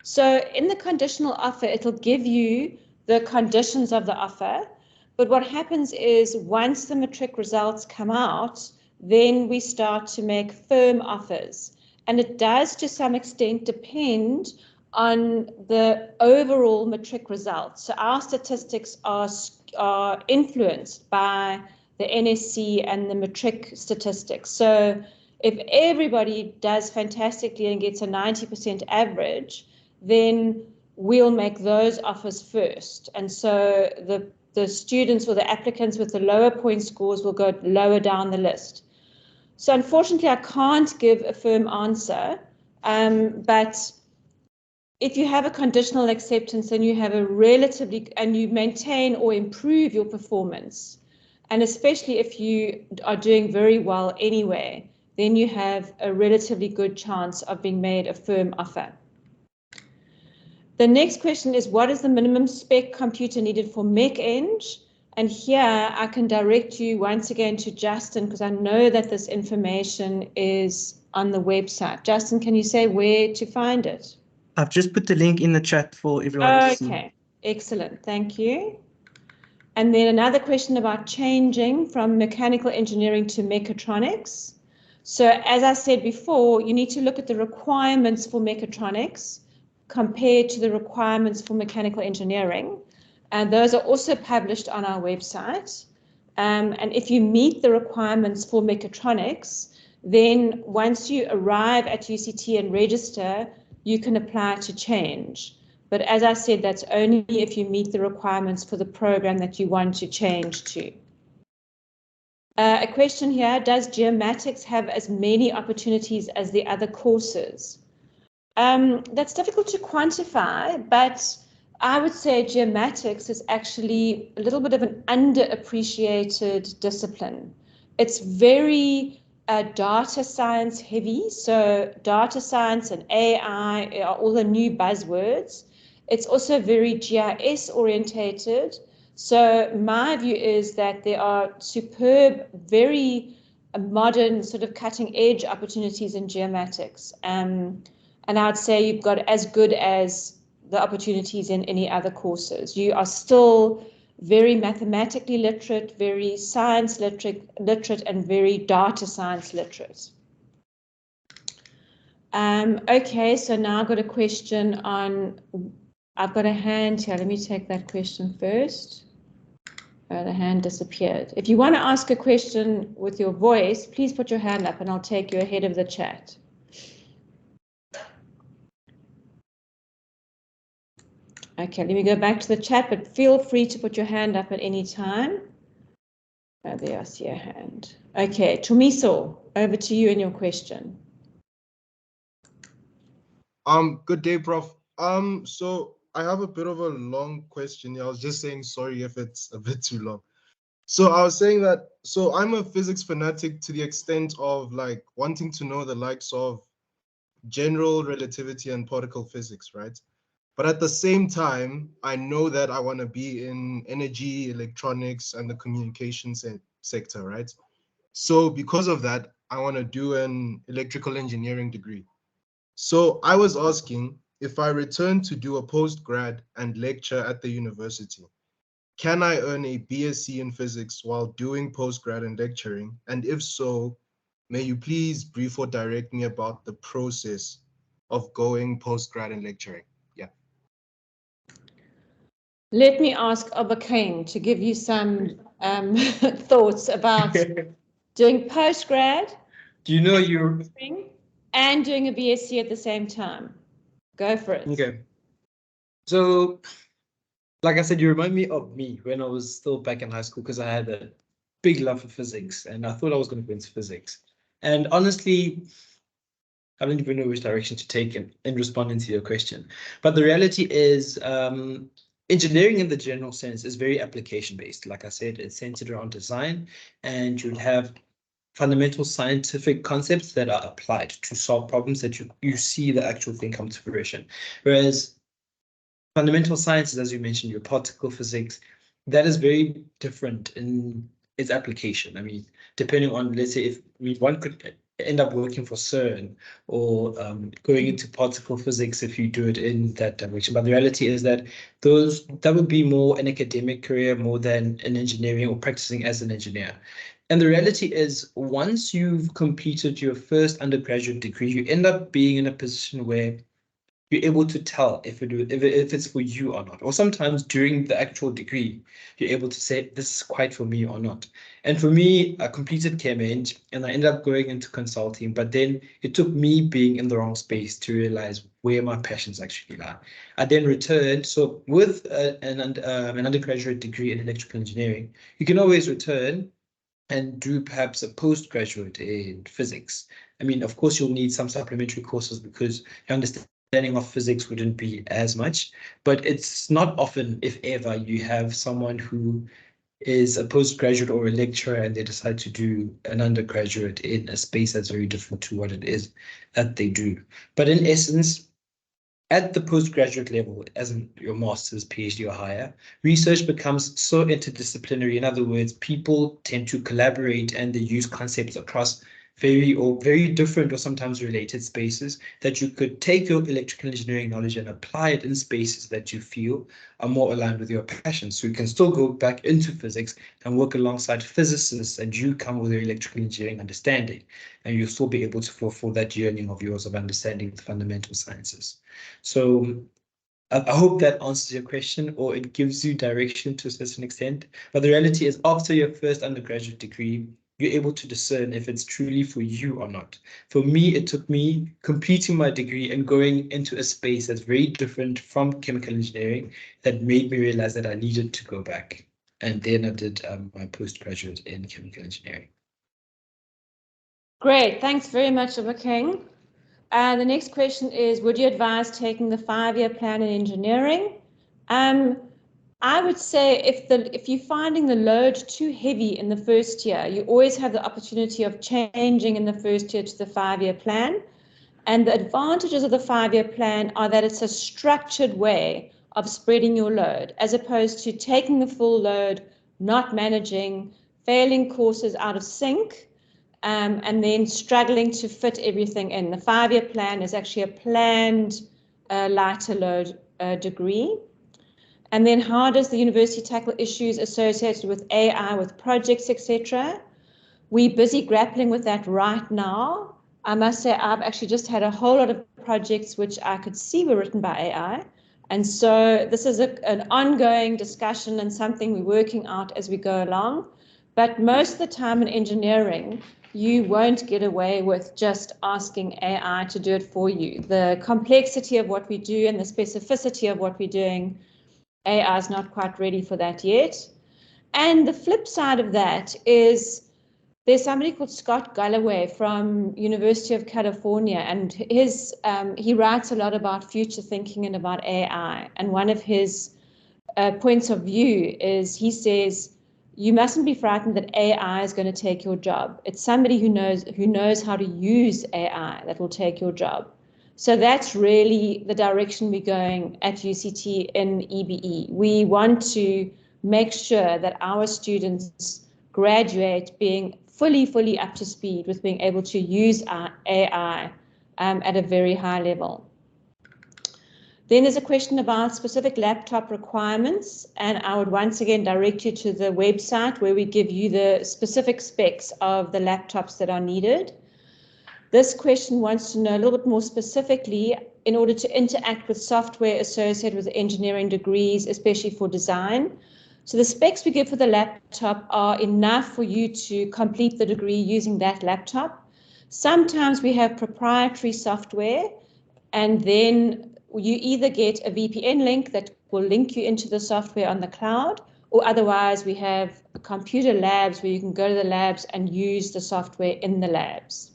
Speaker 1: So in the conditional offer, it'll give you the conditions of the offer. But what happens is once the matric results come out, then we start to make firm offers. And it does to some extent depend on the overall matric results. So our statistics are influenced by the NSC and the matric statistics. So if everybody does fantastically and gets a 90% average, then we'll make those offers first. And so the students or the applicants with the lower point scores will go lower down the list. So unfortunately, I can't give a firm answer, but if you have a conditional acceptance and you have and you maintain or improve your performance, and especially if you are doing very well anyway, then you have a relatively good chance of being made a firm offer. The next question is, what is the minimum spec computer needed for MEC-Eng? And here I can direct you once again to Justin, because I know that this information is on the website. Justin, can you say where to find it?
Speaker 4: I've just put the link in the chat for everyone to see.
Speaker 1: Okay, excellent, thank you. And then another question about changing from mechanical engineering to mechatronics. So as I said before, you need to look at the requirements for mechatronics compared to the requirements for mechanical engineering. And those are also published on our website. And if you meet the requirements for mechatronics, then once you arrive at UCT and register, you can apply to change. But as I said, that's only if you meet the requirements for the program that you want to change to. A question here, does geomatics have as many opportunities as the other courses? That's difficult to quantify, but I would say geomatics is actually a little bit of an underappreciated discipline. It's very data science heavy, so data science and AI are all the new buzzwords, It's also very GIS orientated. So my view is that there are superb, very modern sort of cutting edge opportunities in geomatics. And I would say you've got as good as the opportunities in any other courses. You are still very mathematically literate, very science literate, and very data science literate. Okay, so now I've got a question on, I've got a hand here. Let me take that question first. The hand disappeared. If you want to ask a question with your voice, please put your hand up and I'll take you ahead of the chat. Okay, let me go back to the chat, but feel free to put your hand up at any time. There, I see a hand. Okay, Tumiso, over to you and your question.
Speaker 7: Good day, Prof. So I have a bit of a long question here. I was just saying sorry if it's a bit too long. So I was saying that, so I'm a physics fanatic to the extent of like wanting to know the likes of general relativity and particle physics, right? But at the same time, I know that I want to be in energy, electronics, and the communications sector, right? So because of that, I want to do an electrical engineering degree. So I was asking, if I return to do a postgrad and lecture at the university, can I earn a BSc in physics while doing postgrad and lecturing? And if so, may you please brief or direct me about the process of going postgrad and lecturing? Yeah.
Speaker 1: Let me ask Obakeng to give you some thoughts about doing postgrad.
Speaker 3: Do you know you're
Speaker 1: and doing a BSc at the same time? Go for it.
Speaker 3: okay? So, like I said, you remind me of me when I was still back in high school because I had a big love for physics and I thought I was going to go into physics. And honestly, I don't even know which direction to take in responding to your question. But the reality is, engineering in the general sense is very application based. Like I said, it's centered around design, and you'll have fundamental scientific concepts that are applied to solve problems that you see the actual thing come to fruition. Whereas fundamental sciences, as you mentioned, your particle physics, that is very different in its application. I mean, depending on, let's say, if one could end up working for CERN or going into particle physics if you do it in that direction. But the reality is that that would be more an academic career more than an engineering or practicing as an engineer. And the reality is, once you've completed your first undergraduate degree, you end up being in a position where you're able to tell if it's for you or not. Or sometimes during the actual degree, you're able to say, this is quite for me or not. And for me, I completed Chem-Eng and I ended up going into consulting, but then it took me being in the wrong space to realize where my passions actually lie. I then returned. So with an undergraduate degree in electrical engineering, you can always return and do perhaps a postgraduate in physics. I mean, of course, you'll need some supplementary courses because your understanding of physics wouldn't be as much, but it's not often, if ever, you have someone who is a postgraduate or a lecturer and they decide to do an undergraduate in a space that's very different to what it is that they do. But in essence, at the postgraduate level, as in your master's, PhD or higher, research becomes so interdisciplinary. In other words, people tend to collaborate and they use concepts across very different or sometimes related spaces that you could take your electrical engineering knowledge and apply it in spaces that you feel are more aligned with your passion. So you can still go back into physics and work alongside physicists and you come with your electrical engineering understanding and you'll still be able to fulfill that yearning of yours of understanding the fundamental sciences. So I hope that answers your question or it gives you direction to a certain extent. But the reality is after your first undergraduate degree, you're able to discern if it's truly for you or not. For me, it took me completing my degree and going into a space that's very different from chemical engineering that made me realize that I needed to go back. And then I did my postgraduate in chemical engineering.
Speaker 1: Great, thanks very much, Obakeng. The next question is, would you advise taking the 5-year plan in engineering? I would say if you're finding the load too heavy in the first year, you always have the opportunity of changing in the first year to the 5-year plan. And the advantages of the 5-year plan are that it's a structured way of spreading your load, as opposed to taking the full load, not managing, failing courses out of sync, and then struggling to fit everything in. The 5-year plan is actually a planned lighter load degree. And then how does the university tackle issues associated with AI, with projects, etc.? We're busy grappling with that right now. I must say I've actually just had a whole lot of projects which I could see were written by AI. And so this is an ongoing discussion and something we're working out as we go along. But most of the time in engineering, you won't get away with just asking AI to do it for you. The complexity of what we do and the specificity of what we're doing, AI is not quite ready for that yet. And the flip side of that is there's somebody called Scott Galloway from University of California, and he writes a lot about future thinking and about AI. And one of his points of view is he says, you mustn't be frightened that AI is going to take your job. It's somebody who knows how to use AI that will take your job. So that's really the direction we're going at UCT in EBE. We want to make sure that our students graduate being fully up to speed with being able to use our AI at a very high level. Then there's a question about specific laptop requirements, and I would once again direct you to the website where we give you the specific specs of the laptops that are needed. This question wants to know a little bit more specifically, in order to interact with software associated with engineering degrees, especially for design. So the specs we give for the laptop are enough for you to complete the degree using that laptop. Sometimes we have proprietary software, and then you either get a VPN link that will link you into the software on the cloud, or otherwise we have computer labs where you can go to the labs and use the software in the labs.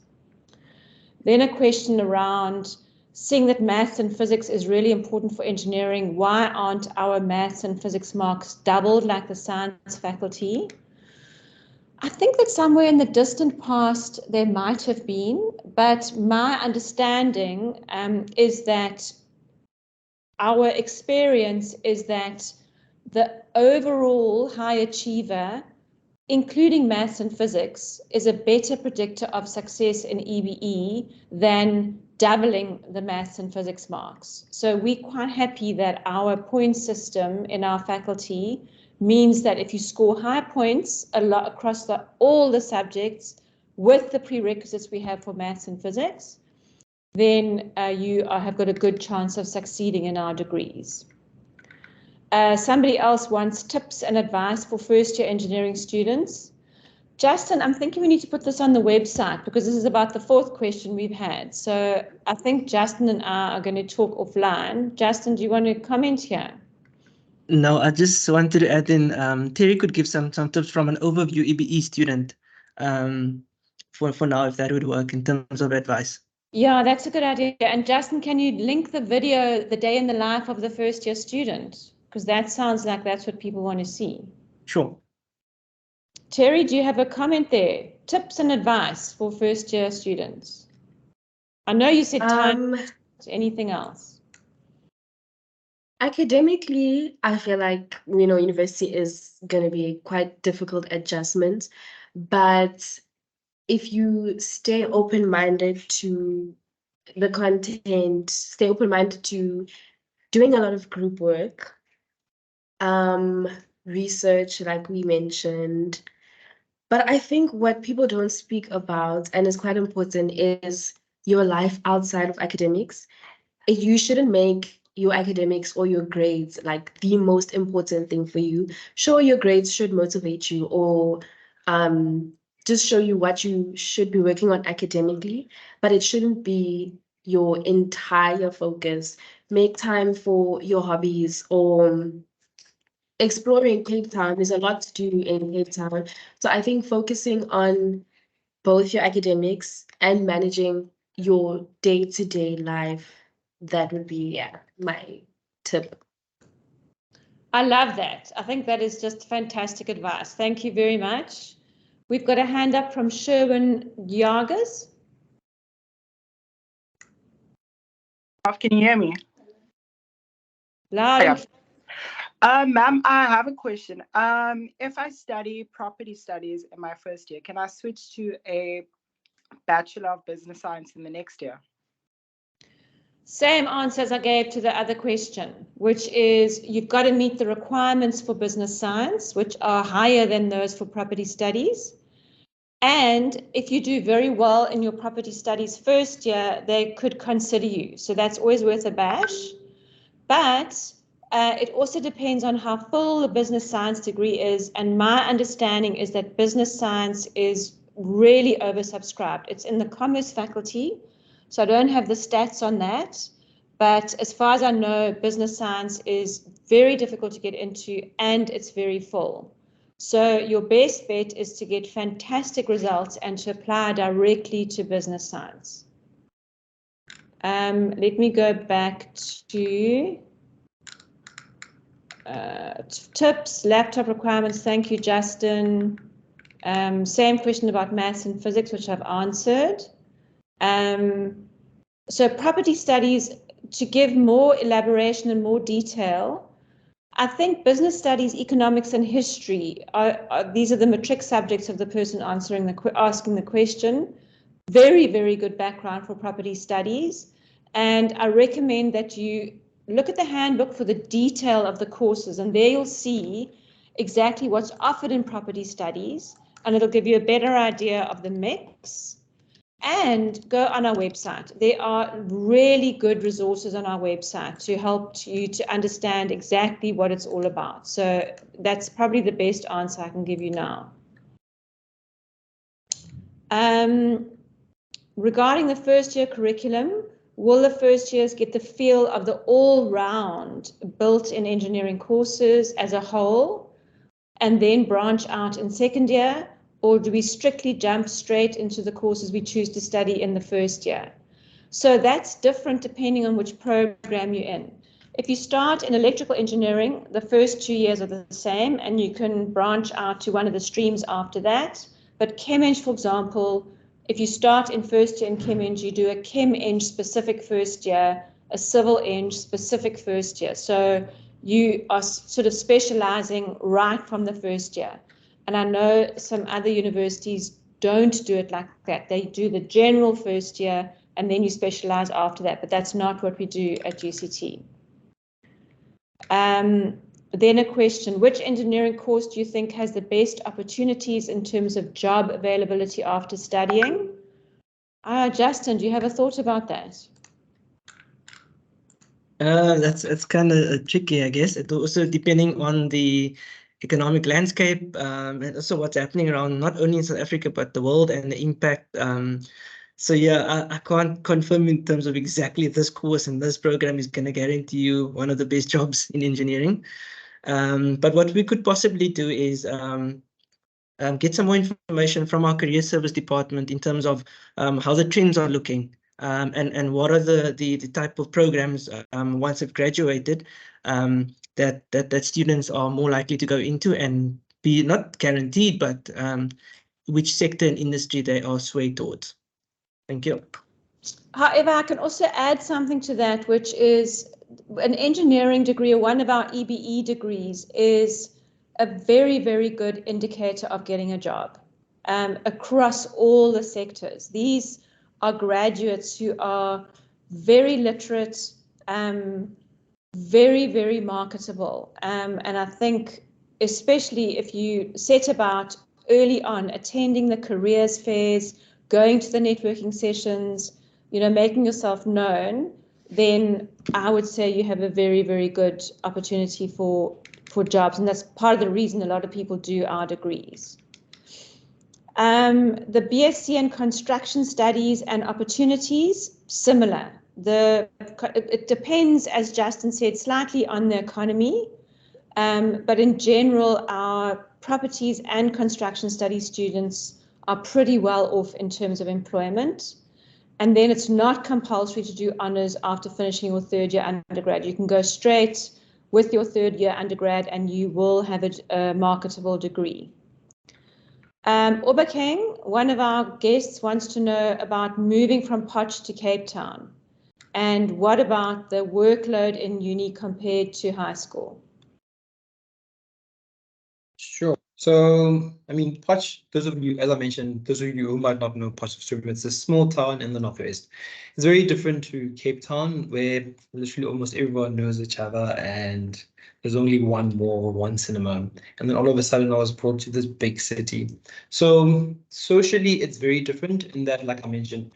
Speaker 1: Then a question around seeing that maths and physics is really important for engineering. Why aren't our maths and physics marks doubled like the science faculty? I think that somewhere in the distant past there might have been, but my understanding is that our experience is that the overall high achiever, including maths and physics, is a better predictor of success in EBE than doubling the maths and physics marks. So we're quite happy that our point system in our faculty means that if you score high points a lot across all the subjects with the prerequisites we have for maths and physics, then you have got a good chance of succeeding in our degrees. Somebody else wants tips and advice for first-year engineering students. Justin, I'm thinking we need to put this on the website because this is about the 4th question we've had. So I think Justin and I are going to talk offline. Justin, do you want to comment here?
Speaker 4: No, I just wanted to add in, Terry could give some tips from an overview EBE student for now, if that would work in terms of advice.
Speaker 1: Yeah, that's a good idea. And Justin, can you link the video, the day in the life of the first-year student? Because that sounds like that's what people want to see.
Speaker 4: Sure.
Speaker 1: Terry, do you have a comment there? Tips and advice for first-year students. I know you said time. Anything else?
Speaker 2: Academically, I feel like, university is going to be quite difficult adjustment, but if you stay open-minded to the content, stay open-minded to doing a lot of group work, research, like we mentioned. But I think what people don't speak about, and is quite important, is your life outside of academics. You shouldn't make your academics or your grades like the most important thing for you. Sure, your grades should motivate you or just show you what you should be working on academically, but it shouldn't be your entire focus. Make time for your hobbies or exploring Cape Town. There's a lot to do in Cape Town. So I think focusing on both your academics and managing your day-to-day life, that would be my tip.
Speaker 1: I love that. I think that is just fantastic advice. Thank you very much. We've got a hand up from Sherwin Yargis.
Speaker 8: Can you hear me?
Speaker 1: Loud and
Speaker 8: Yeah. Ma'am, I have a question. If I study property studies in my first year, can I switch to a Bachelor of Business Science in the next year?
Speaker 1: Same answer as I gave to the other question, which is you've got to meet the requirements for business science, which are higher than those for property studies. And if you do very well in your property studies first year, they could consider you. So that's always worth a bash. But it also depends on how full the business science degree is. And my understanding is that business science is really oversubscribed. It's in the commerce faculty. So I don't have the stats on that, but as far as I know, business science is very difficult to get into and it's very full. So your best bet is to get fantastic results and to apply directly to business science. Let me go back to tips, laptop requirements. Thank you, Justin. Same question about maths and physics, which I've answered. So property studies, to give more elaboration and more detail, I think business studies, economics and history, these are the matric subjects of the person asking the question. Very, very good background for property studies. And I recommend that you look at the handbook for the detail of the courses, and there you'll see exactly what's offered in property studies, and it'll give you a better idea of the mix. And go on our website. There are really good resources on our website to help you to understand exactly what it's all about. So that's probably the best answer I can give you now. Regarding the first year curriculum, will the first years get the feel of the all-round built-in engineering courses as a whole and then branch out in second year? Or do we strictly jump straight into the courses we choose to study in the first year? So that's different depending on which program you're in. If you start in electrical engineering, the first 2 years are the same, and you can branch out to one of the streams after that. But Chem-Eng, for example, if you start in first year in Chem-Eng, you do a Chem-Eng specific first year, a Civil Eng specific first year. So you are sort of specializing right from the first year. And I know some other universities don't do it like that. They do the general first year and then you specialize after that, but that's not what we do at UCT. Then a question, which engineering course do you think has the best opportunities in terms of job availability after studying? Justin, do you have a thought about that?
Speaker 4: That's kind of tricky, I guess. It also depending on the economic landscape and also what's happening around not only in South Africa but the world and the impact. So yeah, I can't confirm in terms of exactly this course and this program is going to guarantee you one of the best jobs in engineering. But what we could possibly do is get some more information from our career service department in terms of how the trends are looking. And what are the type of programs once they've graduated that students are more likely to go into and be not guaranteed, but which sector and industry they are swayed towards. Thank you.
Speaker 1: However, I can also add something to that, which is an engineering degree or one of our EBE degrees is a very, very good indicator of getting a job across all the sectors. These are graduates who are very literate, very, very marketable. And I think especially if you set about early on attending the careers fairs, going to the networking sessions, making yourself known, then I would say you have a very, very good opportunity for jobs. And that's part of the reason a lot of people do our degrees. The BSc in construction studies and opportunities, similar. It depends, as Justin said, slightly on the economy. But in general, our properties and construction studies students are pretty well off in terms of employment. And then it's not compulsory to do honours after finishing your third year undergrad. You can go straight with your third year undergrad and you will have a marketable degree. Obakeng, one of our guests, wants to know about moving from Potch to Cape Town. And what about the workload in uni compared to high school?
Speaker 3: Sure. So, I mean, Potch, those of you, as I mentioned, those of you who might not know Potchefstroom, it's a small town in the northwest. It's very different to Cape Town, where literally almost everyone knows each other and there's only one mall, one cinema. And then all of a sudden I was brought to this big city. So socially, it's very different in that, like I mentioned,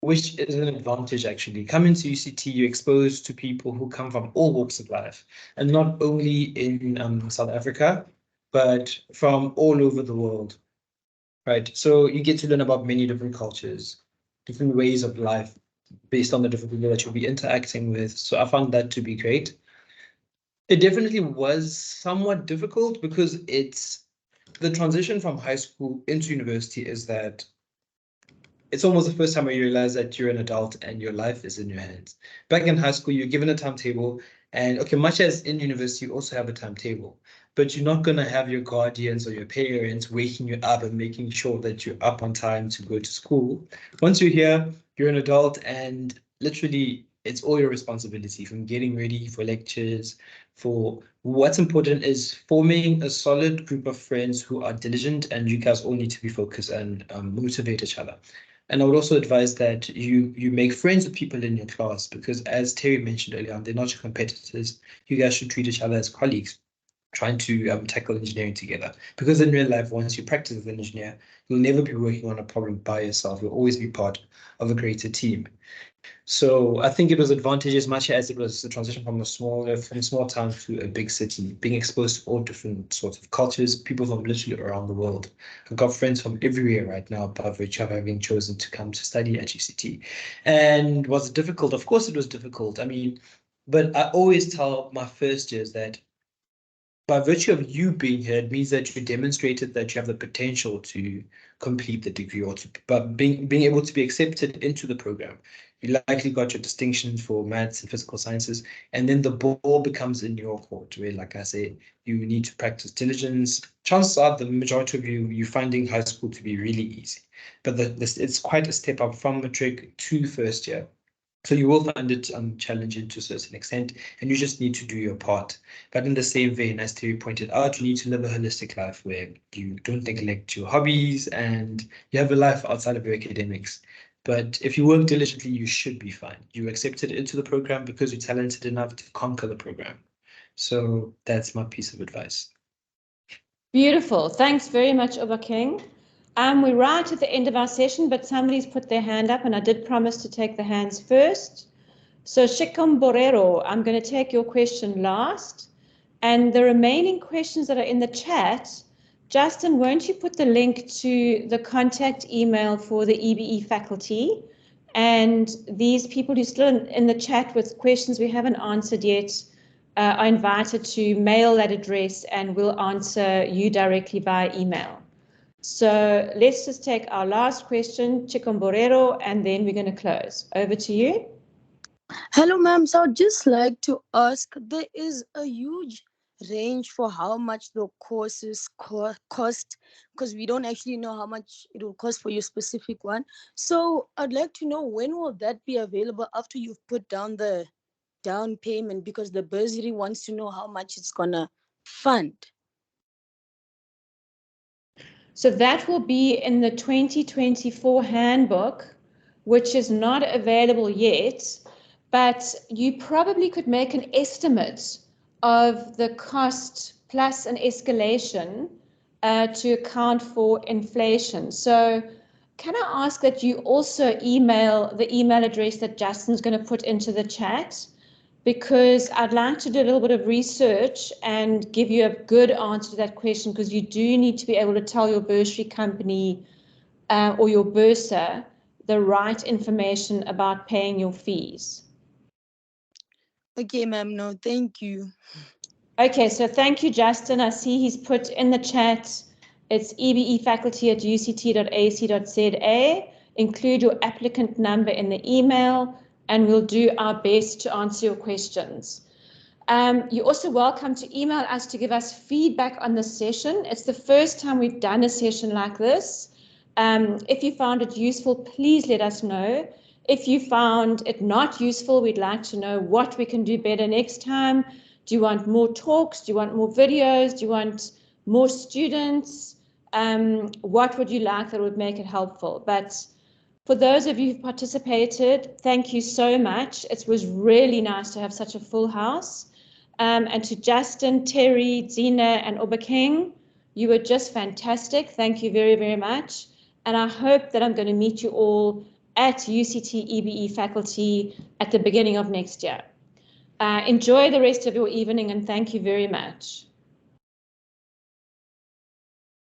Speaker 3: which is an advantage actually. Coming to UCT, you're exposed to people who come from all walks of life, and not only in South Africa, but from all over the world, right? So you get to learn about many different cultures, different ways of life, based on the different people that you'll be interacting with. So I found that to be great. It definitely was somewhat difficult because it's the transition from high school into university is that it's almost the first time where you realize that you're an adult and your life is in your hands. Back in high school, you're given a timetable, and okay, much as in university, you also have a timetable, but you're not going to have your guardians or your parents waking you up and making sure that you're up on time to go to school. Once you're here, you're an adult, and literally, it's all your responsibility, from getting ready for lectures. For what's important is forming a solid group of friends who are diligent, and you guys all need to be focused and motivate each other. And I would also advise that you make friends with people in your class, because as Terry mentioned earlier on, they're not your competitors. You guys should treat each other as colleagues, trying to tackle engineering together. Because in real life, once you practice as an engineer, you'll never be working on a problem by yourself. You'll always be part of a greater team. So I think it was advantage as much as it was the transition from a small town to a big city, being exposed to all different sorts of cultures, people from literally around the world. I've got friends from everywhere right now by virtue of having chosen to come to study at UCT. And was it difficult? Of course it was difficult. I mean, but I always tell my first years that by virtue of you being here, it means that you demonstrated that you have the potential to complete the degree, or to, but being able to be accepted into the program. You likely got your distinction for maths and physical sciences, and then the ball becomes in your court, where, like I say, you need to practice diligence. Chances are the majority of you're finding high school to be really easy, but it's quite a step up from matric to first year. So you will find it challenging to a certain extent, and you just need to do your part. But in the same vein, as Terry pointed out, you need to live a holistic life where you don't neglect your hobbies and you have a life outside of your academics. But if you work diligently, you should be fine. You're accepted into the program because you're talented enough to conquer the program. So that's my piece of advice.
Speaker 1: Beautiful. Thanks very much, Oba King. We're right at the end of our session, but somebody's put their hand up, and I did promise to take the hands first. So Shikom Borero, I'm going to take your question last. And the remaining questions that are in the chat, Justin, won't you put the link to the contact email for the EBE faculty? And these people who are still in the chat with questions we haven't answered yet are invited to mail that address, and we'll answer you directly via email. So let's just take our last question, Chikomborero, and then we're going to close. Over to you.
Speaker 9: Hello, ma'am. So I'd just like to ask, there is a huge range for how much the courses cost, because we don't actually know how much it will cost for your specific one. So I'd like to know, when will that be available after you've put down the down payment, because the bursary wants to know how much it's gonna fund.
Speaker 1: So that will be in the 2024 handbook, which is not available yet, but you probably could make an estimate of the cost plus an escalation to account for inflation. So can I ask that you also email the email address that Justin's going to put into the chat? Because I'd like to do a little bit of research and give you a good answer to that question, because you do need to be able to tell your bursary company or your bursar the right information about paying your fees.
Speaker 9: Okay, ma'am. No, thank you.
Speaker 1: Okay, so thank you, Justin. I see he's put in the chat, it's ebefaculty@uct.ac.za. Include your applicant number in the email, and we'll do our best to answer your questions. You're also welcome to email us to give us feedback on the session. It's the first time we've done a session like this. If you found it useful, please let us know. If you found it not useful, we'd like to know what we can do better next time. Do you want more talks? Do you want more videos? Do you want more students? What would you like that would make it helpful? But for those of you who participated, thank you so much. It was really nice to have such a full house. And to Justin, Terry, Zina, and Obakeng, you were just fantastic. Thank you very, very much. And I hope that I'm going to meet you all at UCT EBE faculty at the beginning of next year. Enjoy the rest of your evening, and thank you very much.